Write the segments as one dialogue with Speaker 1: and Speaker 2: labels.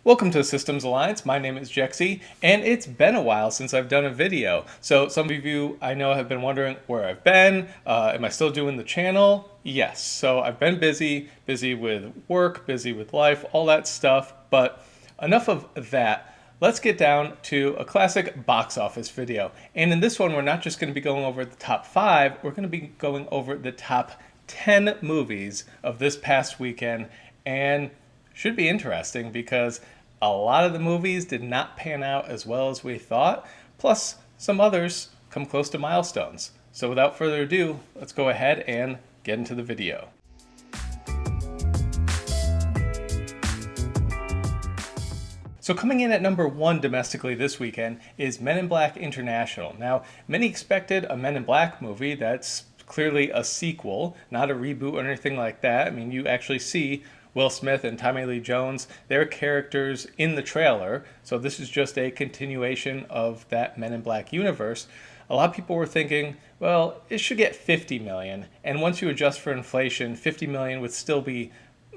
Speaker 1: Welcome to Systems Alliance. My name is Jexy, and it's been a while since I've done a video. So some of you I know have been wondering where I've been. Am I still doing the channel? Yes. So I've been busy with work, busy with life, all that stuff. But enough of that. Let's get down to a classic box office video. And in this one, we're not just going to be going over the top 5, we're going to be going over the top 10 movies of this past weekend. And should be interesting because a lot of the movies did not pan out as well as we thought, plus some others come close to milestones. So without further ado, let's go ahead and get into the video. So coming in at number 1 domestically this weekend is Men in Black International. Now, many expected a Men in Black movie that's clearly a sequel, not a reboot or anything like that. I mean, you actually see Will Smith and Tommy Lee Jones, their characters in the trailer. So this is just a continuation of that Men in Black universe. A lot of people were thinking, well, it should get 50 million. And once you adjust for inflation, 50 million would still be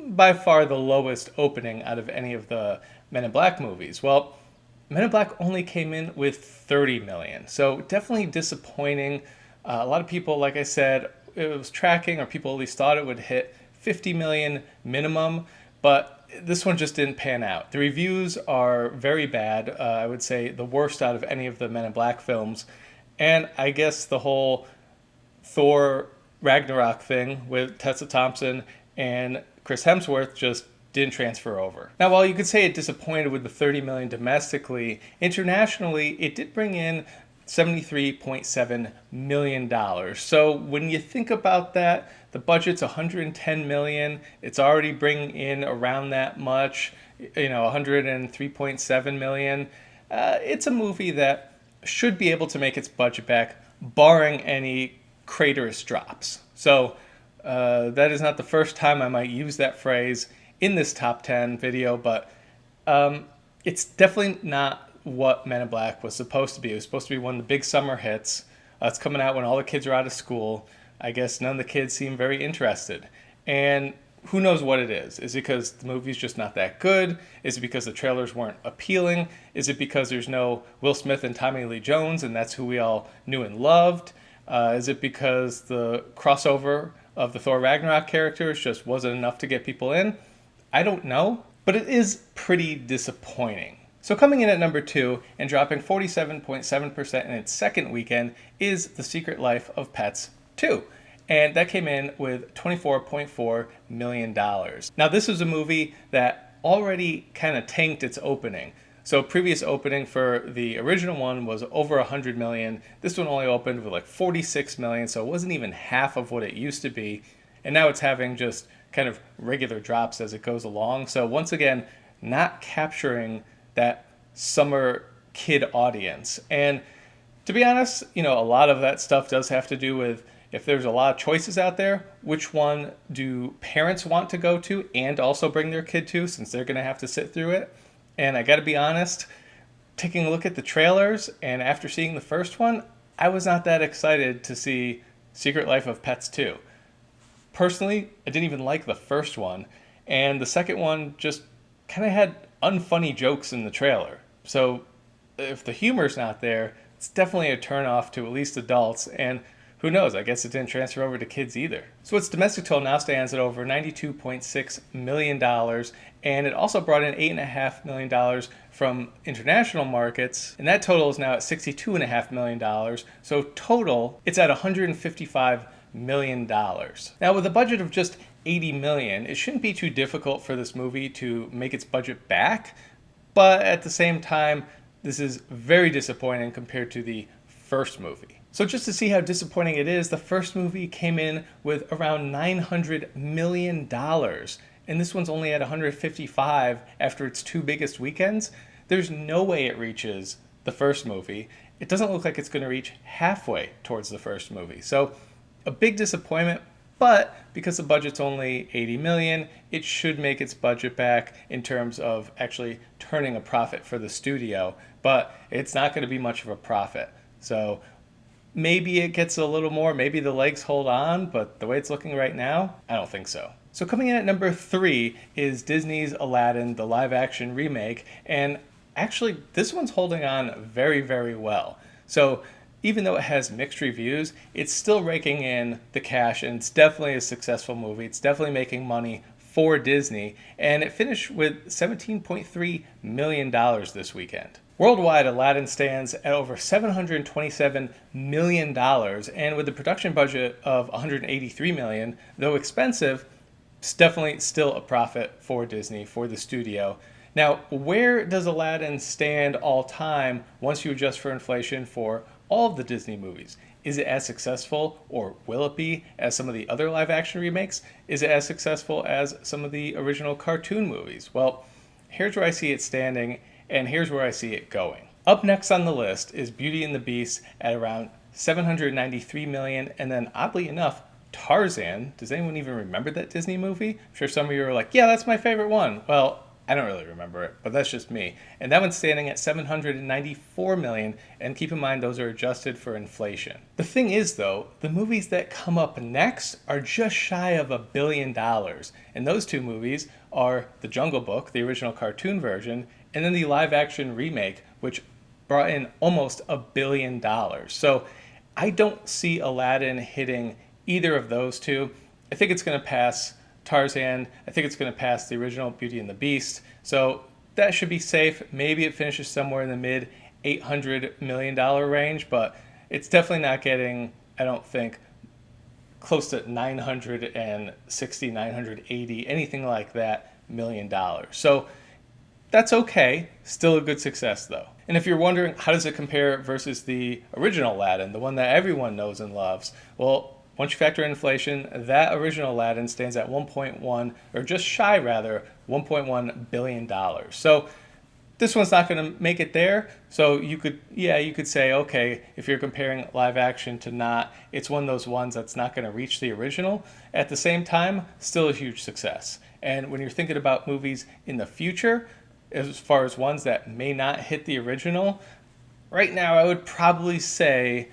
Speaker 1: by far the lowest opening out of any of the Men in Black movies. Well, Men in Black only came in with 30 million. So definitely disappointing. A lot of people, like I said, it was tracking, or people at least thought it would hit 50 million minimum, but this one just didn't pan out. The reviews are very bad. I would say the worst out of any of the Men in Black films. And I guess the whole Thor Ragnarok thing with Tessa Thompson and Chris Hemsworth just didn't transfer over. Now, while you could say it disappointed with the 30 million domestically, internationally, it did bring in $73.7 million. So when you think about that, the budget's $110 million. It's already bringing in around that much, $103.7 million. It's a movie that should be able to make its budget back, barring any craterous drops. So that is not the first time I might use that phrase in this top 10 video, but it's definitely not what Men in Black was supposed to be. It was supposed to be one of the big summer hits. It's coming out when all the kids are out of school. I guess none of the kids seem very interested. And who knows what it is? Is it because the movie's just not that good? Is it because the trailers weren't appealing? Is it because there's no Will Smith and Tommy Lee Jones and that's who we all knew and loved? Is it because the crossover of the Thor Ragnarok characters just wasn't enough to get people in? I don't know, but it is pretty disappointing. So coming in at number 2 and dropping 47.7% in its second weekend is The Secret Life of Pets 2. And that came in with $24.4 million. Now this is a movie that already kind of tanked its opening. So previous opening for the original one was over 100 million. This one only opened with like 46 million, so it wasn't even half of what it used to be. And now it's having just kind of regular drops as it goes along. So once again, not capturing that summer kid audience. And to be honest, a lot of that stuff does have to do with, if there's a lot of choices out there, which one do parents want to go to and also bring their kid to, since they're going to have to sit through it. And I got to be honest, taking a look at the trailers and after seeing the first one, I was not that excited to see Secret Life of Pets 2. Personally, I didn't even like the first one, and the second one just kind of had unfunny jokes in the trailer. So if the humor's not there, it's definitely a turnoff to at least adults, and who knows, I guess it didn't transfer over to kids either. So its domestic total now stands at over $92.6 million, and it also brought in $8.5 million from international markets, and that total is now at $62.5 million. So total, it's at $155 million. Now with a budget of just 80 million, it shouldn't be too difficult for this movie to make its budget back, but at the same time, this is very disappointing compared to the first movie. So just to see how disappointing it is, the first movie came in with around $900 million, and this one's only at 155 after its 2 biggest weekends. There's no way it reaches the first movie. It doesn't look like it's going to reach halfway towards the first movie. So a big disappointment, but because the budget's only 80 million, it should make its budget back in terms of actually turning a profit for the studio, but it's not going to be much of a profit. So maybe it gets a little more, maybe the legs hold on, but the way it's looking right now, I don't think so. So coming in at number 3 is Disney's Aladdin, the live action remake, and actually this one's holding on very, very well. So even though it has mixed reviews, it's still raking in the cash, and it's definitely a successful movie. It's definitely making money for Disney, and it finished with $17.3 million this weekend. Worldwide, Aladdin stands at over $727 million, and with a production budget of $183 million, though expensive, it's definitely still a profit for Disney, for the studio. Now, where does Aladdin stand all time once you adjust for inflation for all of the Disney movies? Is it as successful, or will it be, as some of the other live action remakes? Is it as successful as some of the original cartoon movies? Well, here's where I see it standing, and here's where I see it going. Up next on the list is Beauty and the Beast at around $793 million, and then oddly enough, Tarzan. Does anyone even remember that Disney movie? I'm sure some of you are like, yeah, that's my favorite one. Well, I don't really remember it, but that's just me. And that one's standing at $794 million, and keep in mind those are adjusted for inflation. The thing is though, the movies that come up next are just shy of $1 billion. And those two movies are The Jungle Book, the original cartoon version, and then the live action remake, which brought in almost $1 billion. So I don't see Aladdin hitting either of those two. I think it's going to pass Tarzan. I think it's going to pass the original Beauty and the Beast. So that should be safe. Maybe it finishes somewhere in the mid $800 million range, but it's definitely not getting, I don't think, close to 960, 980, anything like that million dollars. So that's okay. Still a good success though. And if you're wondering, how does it compare versus the original Aladdin, the one that everyone knows and loves? Well, once you factor in inflation, that original Aladdin stands at 1.1, or just shy rather, $1.1 billion. So this one's not going to make it there. So you could say, okay, if you're comparing live action to not, it's one of those ones that's not going to reach the original. At the same time, still a huge success. And when you're thinking about movies in the future, as far as ones that may not hit the original, right now I would probably say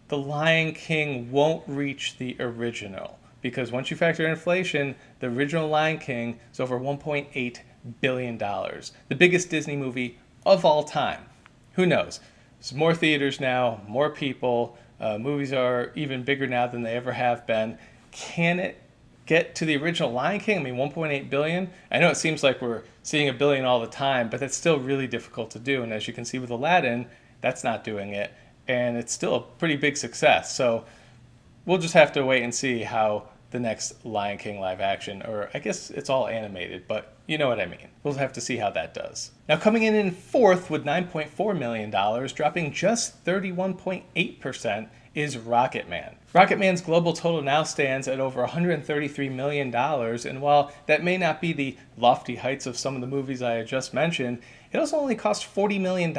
Speaker 1: The Lion King won't reach the original, because once you factor in inflation, the original Lion King is over $1.8 billion. The biggest Disney movie of all time. Who knows? There's more theaters now, more people. Movies are even bigger now than they ever have been. Can it get to the original Lion King? I mean, 1.8 billion. I know it seems like we're seeing a billion all the time, but that's still really difficult to do. And as you can see with Aladdin, that's not doing it. And it's still a pretty big success. So we'll just have to wait and see how the next Lion King live action, or I guess it's all animated, but you know what I mean. We'll have to see how that does. Now coming in fourth with $9.4 million, dropping just 31.8%, is Rocketman. Rocketman's global total now stands at over $133 million, and while that may not be the lofty heights of some of the movies I had just mentioned, it also only cost $40 million.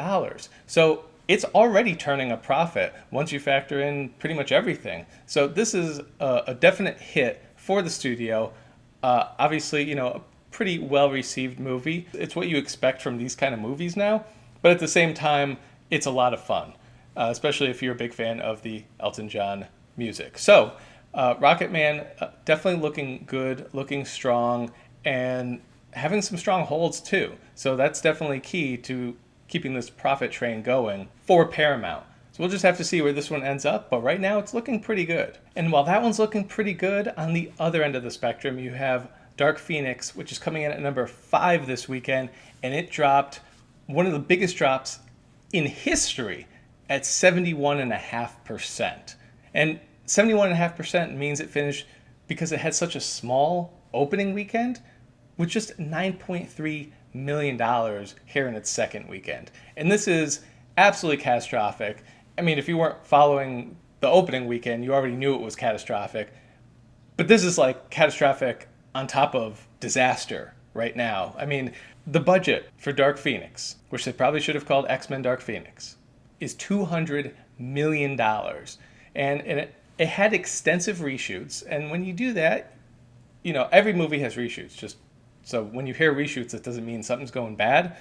Speaker 1: So it's already turning a profit once you factor in pretty much everything. So this is a definite hit for the studio. Obviously, a pretty well-received movie. It's what you expect from these kind of movies now, but at the same time, it's a lot of fun, especially if you're a big fan of the Elton John music. So Rocketman, definitely looking good, looking strong, and having some strong holds too. So that's definitely key to keeping this profit train going for Paramount. So we'll just have to see where this one ends up, but right now it's looking pretty good. And while that one's looking pretty good, on the other end of the spectrum, you have Dark Phoenix, which is coming in at number 5 this weekend, and it dropped one of the biggest drops in history at 71.5%. And 71.5% means it finished because it had such a small opening weekend with just $9.3 million here in its second weekend. And this is absolutely catastrophic. I mean, if you weren't following the opening weekend, you already knew it was catastrophic. But this is like catastrophic on top of disaster right now. I mean, the budget for Dark Phoenix, which they probably should have called X-Men Dark Phoenix, is $200 million. And it had extensive reshoots. And when you do that, every movie has reshoots. Just so when you hear reshoots, it doesn't mean something's going bad.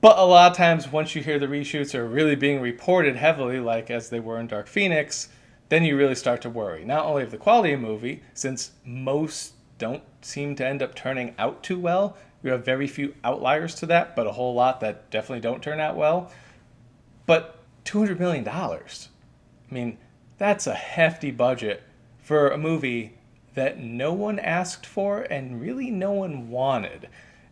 Speaker 1: But a lot of times, once you hear the reshoots are really being reported heavily, like as they were in Dark Phoenix, then you really start to worry. Not only of the quality of the movie, since most don't seem to end up turning out too well. You have very few outliers to that, but a whole lot that definitely don't turn out well. But $200 million, dollars, I mean, that's a hefty budget for a movie that no one asked for and really no one wanted.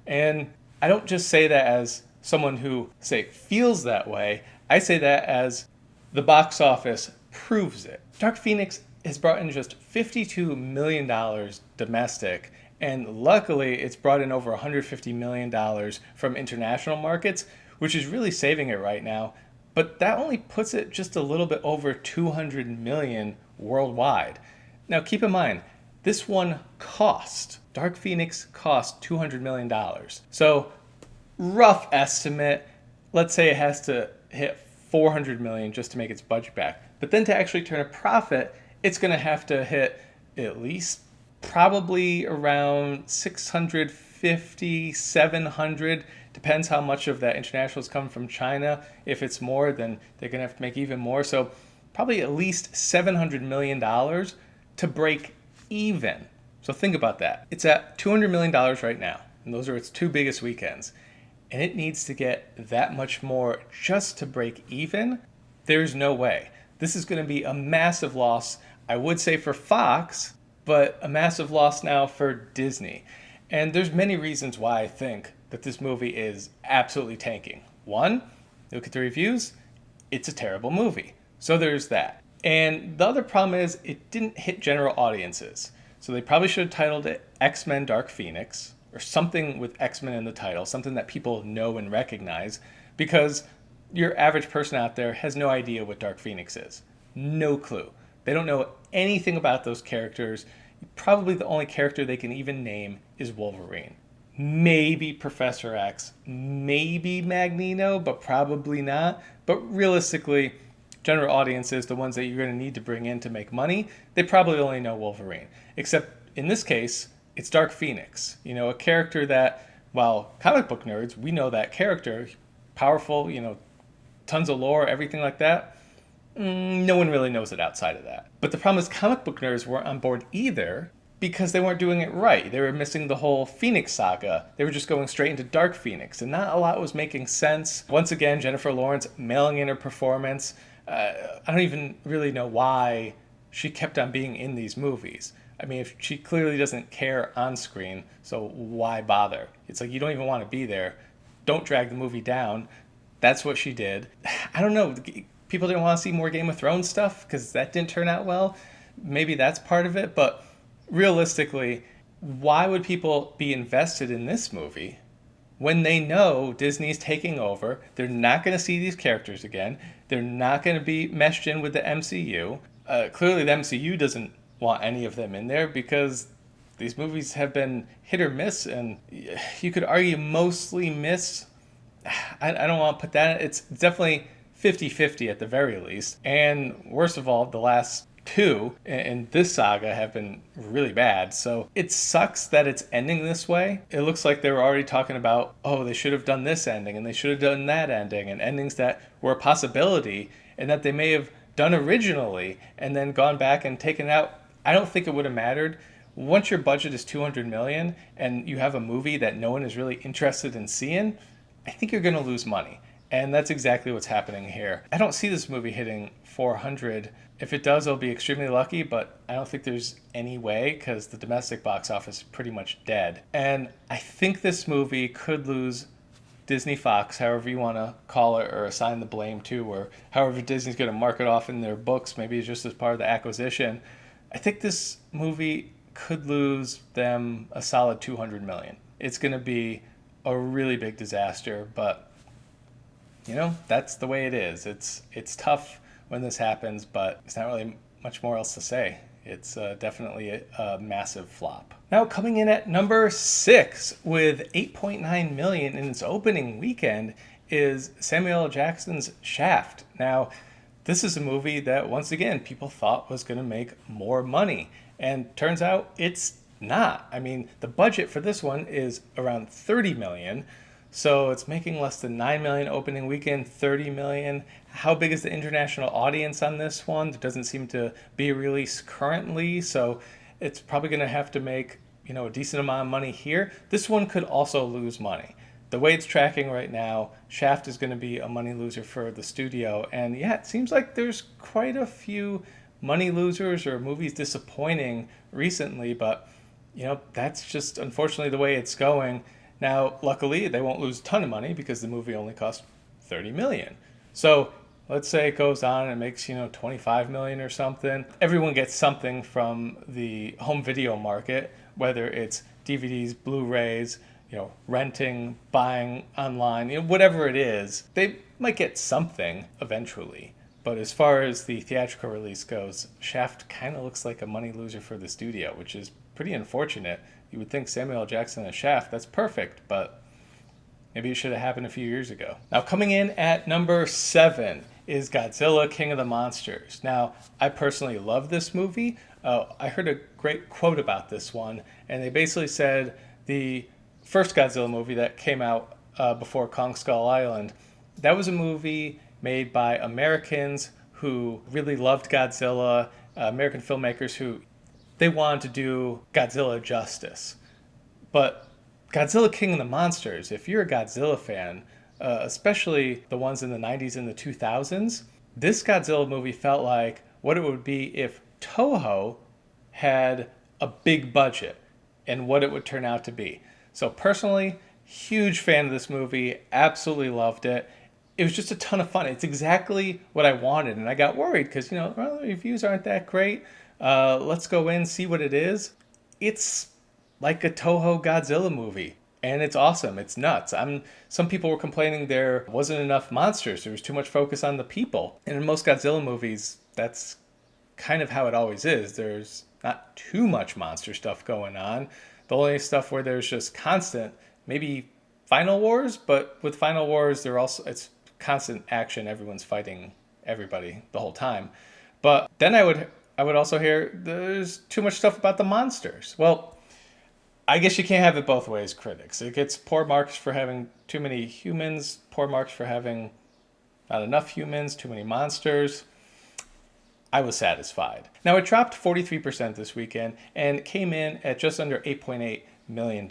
Speaker 1: And I don't just say that as someone who, say, feels that way. I say that as the box office proves it. Dark Phoenix has brought in just $52 million domestic, and luckily it's brought in over $150 million from international markets, which is really saving it right now. But that only puts it just a little bit over 200 million worldwide. Now keep in mind, this one Dark Phoenix cost $200 million. So rough estimate, let's say it has to hit 400 million just to make its budget back. But then to actually turn a profit, it's going to have to hit at least probably around 650, 700. Depends how much of that international is coming from China. If it's more, then they're going to have to make even more. So probably at least $700 million to break even. So think about that. It's at $200 million right now, and those are its two biggest weekends. And it needs to get that much more just to break even. There's no way. This is going to be a massive loss, I would say, for Fox, but a massive loss now for Disney. And there's many reasons why I think that this movie is absolutely tanking. One, look at the reviews, it's a terrible movie. So there's that. And the other problem is it didn't hit general audiences. So they probably should have titled it X-Men Dark Phoenix, or something with X-Men in the title, something that people know and recognize, because your average person out there has no idea what Dark Phoenix is. No clue. They don't know anything about those characters. Probably the only character they can even name is Wolverine. Maybe Professor X, maybe Magneto, but probably not. But realistically, general audiences, the ones that you're going to need to bring in to make money, they probably only know Wolverine. Except in this case, it's Dark Phoenix. You know, a character that, while comic book nerds, we know that character, powerful, tons of lore, everything like that. No one really knows it outside of that. But the problem is comic book nerds weren't on board either because they weren't doing it right. They were missing the whole Phoenix saga. They were just going straight into Dark Phoenix, and not a lot was making sense. Once again, Jennifer Lawrence mailing in her performance. I don't even really know why she kept on being in these movies. I mean, if she clearly doesn't care on screen, so why bother? It's like you don't even want to be there. Don't drag the movie down. That's what she did. I don't know. People didn't want to see more Game of Thrones stuff because that didn't turn out well. Maybe that's part of it, but realistically, why would people be invested in this movie when they know Disney's taking over? They're not going to see these characters again. They're not going to be meshed in with the MCU. Clearly, the MCU doesn't want any of them in there because these movies have been hit or miss, and you could argue mostly miss. I don't want to put that in. It's definitely 50-50 at the very least. And worst of all, the last two in this saga have been really bad. So it sucks that it's ending this way. It looks like they were already talking about, oh, they should have done this ending and they should have done that ending, and endings that were a possibility and that they may have done originally and then gone back and taken out. I don't think it would have mattered. Once your budget is $200 million and you have a movie that no one is really interested in seeing, I think you're going to lose money. And that's exactly what's happening here. I don't see this movie hitting 400. If it does, it'll be extremely lucky, but I don't think there's any way because the domestic box office is pretty much dead. And I think this movie could lose Disney Fox, however you want to call it, or assign the blame to, or however Disney's going to mark it off in their books, maybe it's just as part of the acquisition. I think this movie could lose them a solid $200 million. It's going to be a really big disaster, but that's the way it is. It's tough when this happens, but it's not really much more else to say. It's definitely a massive flop. Now, coming in at number 6 with $8.9 million in its opening weekend is Samuel L. Jackson's Shaft. Now, this is a movie that, once again, people thought was going to make more money. And turns out it's not. I mean, the budget for this one is around $30 million. So it's making less than $9 million opening weekend, $30 million. How big is the international audience on this one? There doesn't seem to be a release currently. So it's probably going to have to make a decent amount of money here, this one could also lose money. The way it's tracking right now, Shaft is going to be a money loser for the studio. And yeah, it seems like there's quite a few money losers or movies disappointing recently, but that's just unfortunately the way it's going. Now, luckily, they won't lose a ton of money because the movie only cost 30 million. So let's say it goes on and makes 25 million or something. Everyone gets something from the home video market, whether it's DVDs, Blu-rays, renting, buying online, whatever it is. They might get something eventually. But as far as the theatrical release goes, Shaft kind of looks like a money loser for the studio, which is pretty unfortunate. You would think Samuel L. Jackson as Shaft, that's perfect, but maybe it should have happened a few years ago. Now, coming in at number 7 is Godzilla, King of the Monsters. Now, I personally love this movie. I heard a great quote about this one, and they basically said the first Godzilla movie that came out before Kong Skull Island, that was a movie made by Americans who really loved Godzilla, American filmmakers who they wanted to do Godzilla justice. But Godzilla King of the Monsters, if you're a Godzilla fan, especially the ones in the 90s and the 2000s, this Godzilla movie felt like what it would be if Toho had a big budget and what it would turn out to be. So personally, huge fan of this movie, absolutely loved it. It was just a ton of fun. It's exactly what I wanted, and I got worried because, the reviews aren't that great. Let's go in, see what it is. It's like a Toho Godzilla movie, and it's awesome. It's nuts. Some people were complaining there wasn't enough monsters. There was too much focus on the people. And in most Godzilla movies, that's kind of how it always is. There's not too much monster stuff going on. The only stuff where there's just constant, maybe Final Wars, but with Final Wars, it's constant action. Everyone's fighting everybody the whole time. But then I would also hear there's too much stuff about the monsters. Well, I guess you can't have it both ways, critics. It gets poor marks for having too many humans, poor marks for having not enough humans, too many monsters. I was satisfied. Now, it dropped 43% this weekend and came in at just under $8.8 million.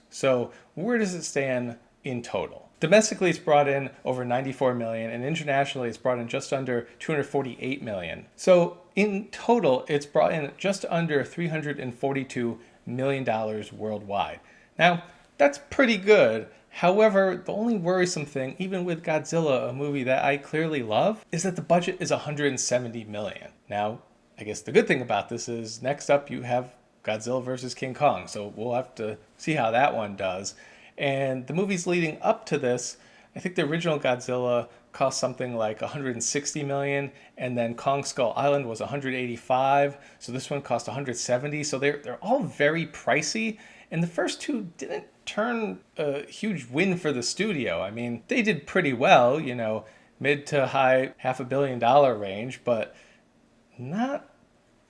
Speaker 1: So where does it stand in total? Domestically, it's brought in over 94 million, and internationally, it's brought in just under 248 million. So in total, it's brought in just under $342 million worldwide. Now, that's pretty good. However, the only worrisome thing, even with Godzilla, a movie that I clearly love, is that the budget is 170 million. Now, I guess the good thing about this is next up you have Godzilla versus King Kong. So we'll have to see how that one does. And the movies leading up to this, I think the original Godzilla cost something like 160 million, and then Kong Skull Island was 185. So this one cost 170. So they're all very pricey. And the first two didn't turn a huge win for the studio. I mean, they did pretty well, mid to high $500 million range, but not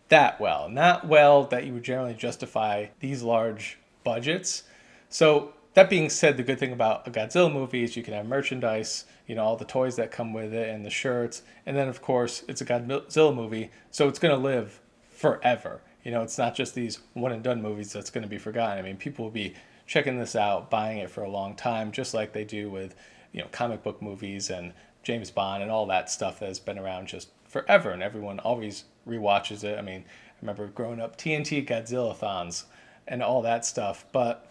Speaker 1: that well. Not well that you would generally justify these large budgets. So that being said, the good thing about a Godzilla movie is you can have merchandise, all the toys that come with it and the shirts. And then, of course, it's a Godzilla movie, so it's going to live forever. It's not just these one and done movies that's going to be forgotten. I mean, people will be checking this out, buying it for a long time, just like they do with, comic book movies and James Bond and all that stuff that has been around just forever. And everyone always rewatches it. I mean, I remember growing up TNT Godzilla-thons and all that stuff. But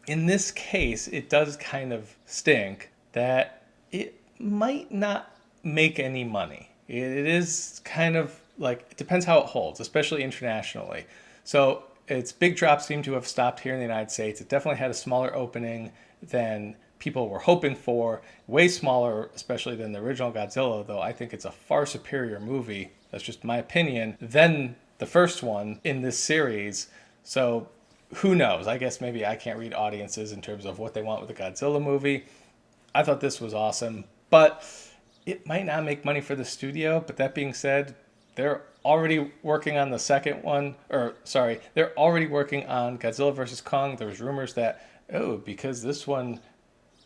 Speaker 1: in this case, it does kind of stink that it might not make any money. It is kind of like, it depends how it holds, especially internationally. So its big drops seem to have stopped here in the United States. It definitely had a smaller opening than people were hoping for, way smaller, especially than the original Godzilla, though I think it's a far superior movie, that's just my opinion, than the first one in this series. So who knows? I guess maybe I can't read audiences in terms of what they want with a Godzilla movie. I thought this was awesome, but it might not make money for the studio. But that being said, they're already working on the second one, they're already working on Godzilla vs. Kong. There's rumors that, because this one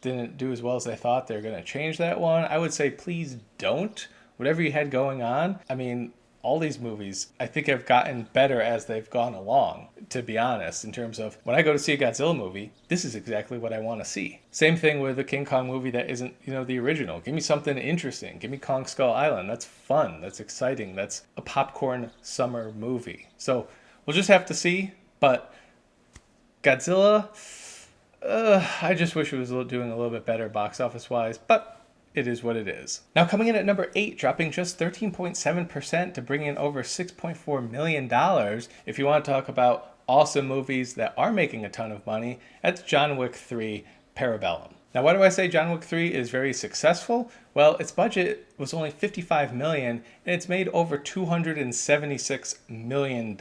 Speaker 1: didn't do as well as they thought, they're going to change that one. I would say please don't. Whatever you had going on, I mean, all these movies, I think, have gotten better as they've gone along, to be honest, in terms of when I go to see a Godzilla movie, this is exactly what I want to see. Same thing with a King Kong movie that isn't, the original. Give me something interesting. Give me Kong Skull Island. That's fun. That's exciting. That's a popcorn summer movie. So we'll just have to see. But Godzilla, I just wish it was doing a little bit better box office wise, but it is what it is. Now coming in at number 8, dropping just 13.7% to bring in over $6.4 million. If you want to talk about awesome movies that are making a ton of money, that's John Wick 3 Parabellum. Now why do I say John Wick 3 is very successful? Well, its budget was only $55 million and it's made over $276 million.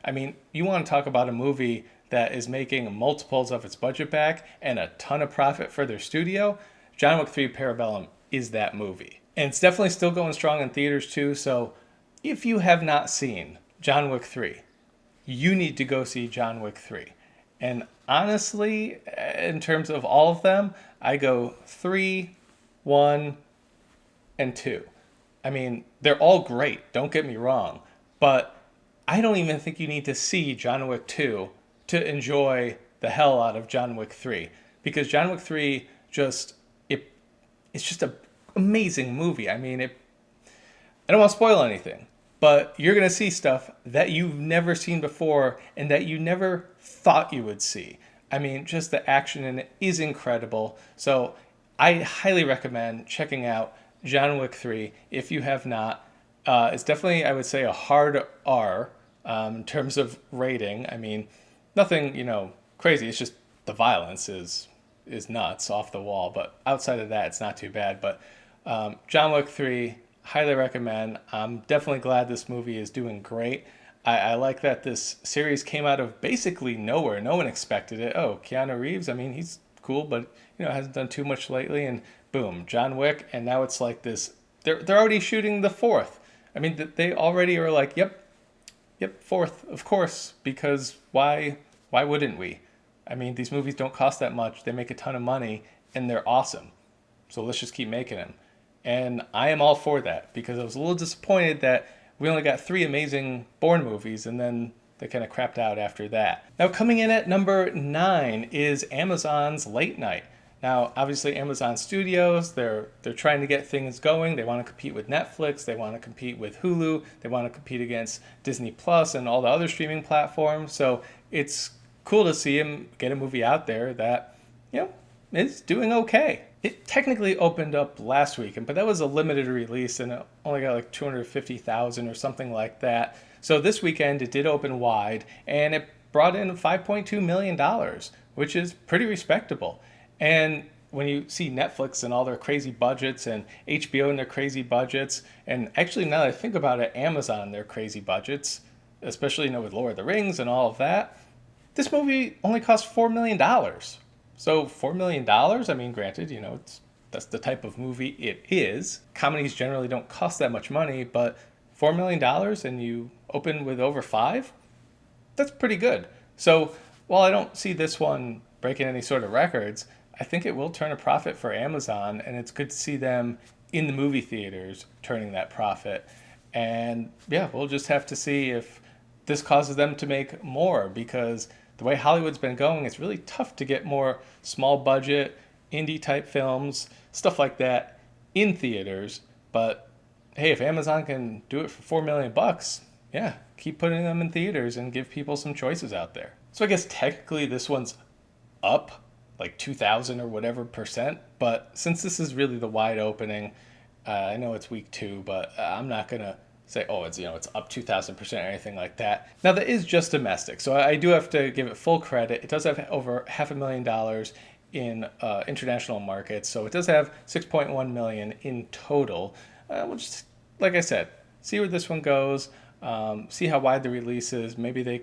Speaker 1: I mean, you want to talk about a movie that is making multiples of its budget back and a ton of profit for their studio. John Wick 3 Parabellum is that movie. And it's definitely still going strong in theaters too, so if you have not seen John Wick 3, you need to go see John Wick 3. And honestly, in terms of all of them, I go 3, 1, and 2. I mean, they're all great, don't get me wrong, but I don't even think you need to see John Wick 2 to enjoy the hell out of John Wick 3. Because John Wick 3 it's just an amazing movie. I mean, I don't want to spoil anything, but you're going to see stuff that you've never seen before and that you never thought you would see. I mean, just the action in it is incredible. So I highly recommend checking out John Wick 3 if you have not. It's definitely, I would say, a hard R in terms of rating. I mean, nothing, crazy. It's just the violence is nuts, off the wall, but outside of that it's not too bad. But John Wick 3, highly recommend. I'm definitely glad this movie is doing great. I like that this series came out of basically nowhere. No one expected it. Oh, Keanu Reeves, I mean, he's cool, but hasn't done too much lately, and boom, John Wick. And now it's like this, they're already shooting the 4th. I mean, they already are like, yep, 4th, of course, because why wouldn't we? I mean, these movies don't cost that much. They make a ton of money, and they're awesome. So let's just keep making them. And I am all for that, because I was a little disappointed that we only got 3 amazing Bourne movies, and then they kind of crapped out after that. Now, coming in at number 9 is Amazon's Late Night. Now, obviously, Amazon Studios, they're trying to get things going. They want to compete with Netflix. They want to compete with Hulu. They want to compete against Disney Plus and all the other streaming platforms. So it's cool to see him get a movie out there that, is doing okay. It technically opened up last weekend, but that was a limited release and it only got like 250,000 or something like that. So this weekend it did open wide and it brought in $5.2 million, which is pretty respectable. And when you see Netflix and all their crazy budgets and HBO and their crazy budgets, and actually now that I think about it, Amazon and their crazy budgets, especially with Lord of the Rings and all of that, this movie only cost $4 million. So $4 million, I mean, granted, that's the type of movie it is. Comedies generally don't cost that much money, but $4 million and you open with over 5? That's pretty good. So while I don't see this one breaking any sort of records, I think it will turn a profit for Amazon, and it's good to see them in the movie theaters turning that profit. And yeah, we'll just have to see if this causes them to make more, because the way Hollywood's been going, it's really tough to get more small budget, indie type films, stuff like that in theaters. But hey, if Amazon can do it for $4 million, yeah, keep putting them in theaters and give people some choices out there. So I guess technically this one's up like 2,000 or whatever percent, but since this is really the wide opening, I know it's week 2, but I'm not gonna say, oh, it's up 2,000% or anything like that. Now that is just domestic, so I do have to give it full credit. It does have over $500,000 in international markets, so it does have 6.1 million in total. We'll just, like I said, see where this one goes, see how wide the release is. Maybe they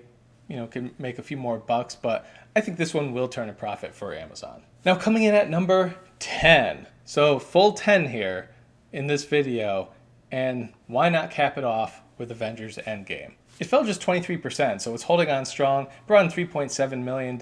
Speaker 1: can make a few more bucks, but I think this one will turn a profit for Amazon. Now coming in at number 10. So full 10 here in this video, and why not cap it off with Avengers Endgame? It fell just 23%, so it's holding on strong, brought in $3.7 million,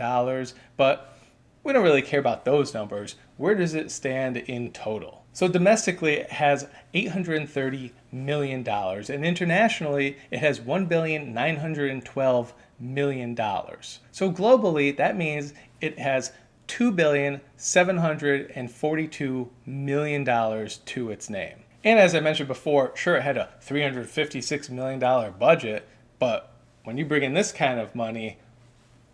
Speaker 1: but we don't really care about those numbers. Where does it stand in total? So domestically, it has $830 million. And internationally, it has $1,912,000,000. So globally, that means it has $2,742,000,000 to its name. And as I mentioned before, sure, it had a $356 million budget, but when you bring in this kind of money,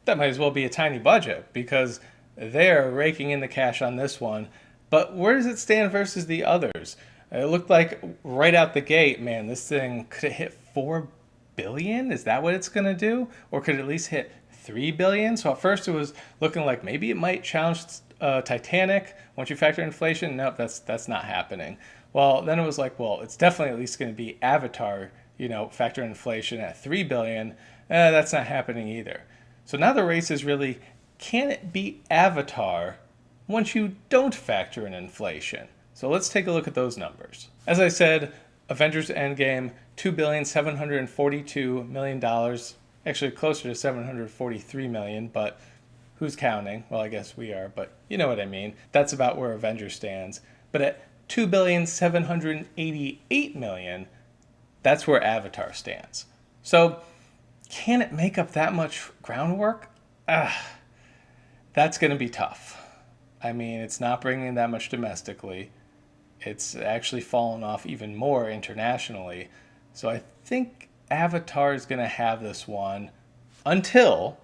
Speaker 1: that might as well be a tiny budget because they're raking in the cash on this one. But where does it stand versus the others? It looked like right out the gate, man, this thing could it hit 4 billion? Is that what it's going to do? Or could it at least hit 3 billion? So at first it was looking like maybe it might challenge Titanic once you factor inflation. Nope, that's not happening. Well, then it was like, well, it's definitely at least going to be Avatar, factor inflation at 3 billion. That's not happening either. So now the race is really, can it beat Avatar once you don't factor in inflation? So let's take a look at those numbers. As I said, Avengers Endgame, $2,742,000,000. Actually closer to 743 million, but who's counting? Well, I guess we are, but you know what I mean. That's about where Avengers stands. But at $2,788,000,000, that's where Avatar stands. So can it make up that much groundwork? That's going to be tough. I mean, it's not bringing that much domestically. It's actually fallen off even more internationally. So I think Avatar is going to have this one until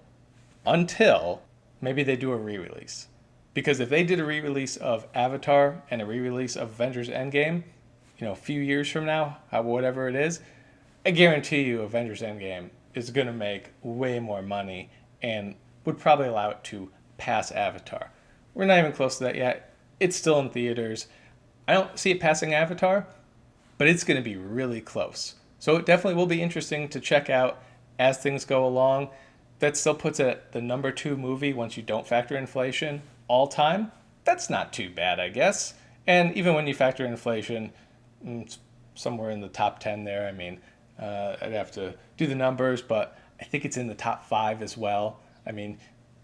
Speaker 1: maybe they do a re-release. Because if they did a re-release of Avatar and a re-release of Avengers Endgame, a few years from now, whatever it is, I guarantee you Avengers Endgame is going to make way more money and would probably allow it to pass Avatar. We're not even close to that yet. It's still in theaters. I don't see it passing Avatar, but it's going to be really close. So it definitely will be interesting to check out as things go along. That still puts it at the number 2 movie once you don't factor inflation all time. That's not too bad, I guess. And even when you factor inflation, it's somewhere in the top 10 there. I mean, I'd have to do the numbers, but I think it's in the top 5 as well. I mean,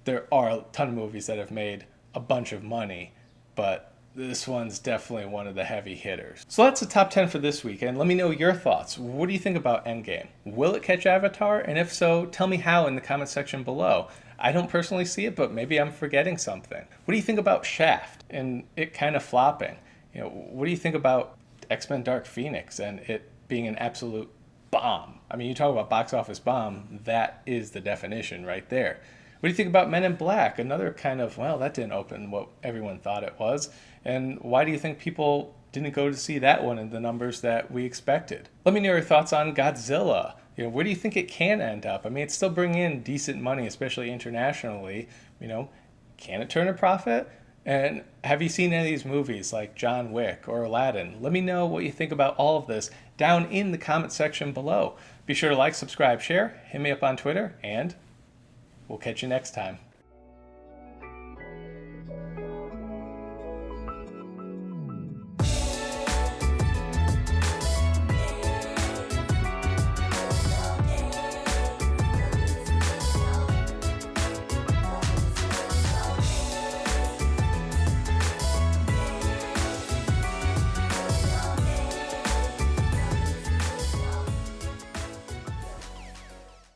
Speaker 1: there are a ton of movies that have made a bunch of money, but this one's definitely one of the heavy hitters. So that's the top 10 for this week, and let me know your thoughts. What do you think about Endgame? Will it catch Avatar? And if so, tell me how in the comment section below. I don't personally see it, but maybe I'm forgetting something. What do you think about Shaft and it kind of flopping? What do you think about X-Men Dark Phoenix and it being an absolute bomb? I mean, you talk about box office bomb, that is the definition right there. What do you think about Men in Black? Another kind of, well, that didn't open what everyone thought it was. And why do you think people didn't go to see that one in the numbers that we expected? Let me know your thoughts on Godzilla. Where do you think it can end up? I mean, it's still bringing in decent money, especially internationally. Can it turn a profit? And have you seen any of these movies like John Wick or Aladdin? Let me know what you think about all of this down in the comment section below. Be sure to like, subscribe, share, hit me up on Twitter, and we'll catch you next time.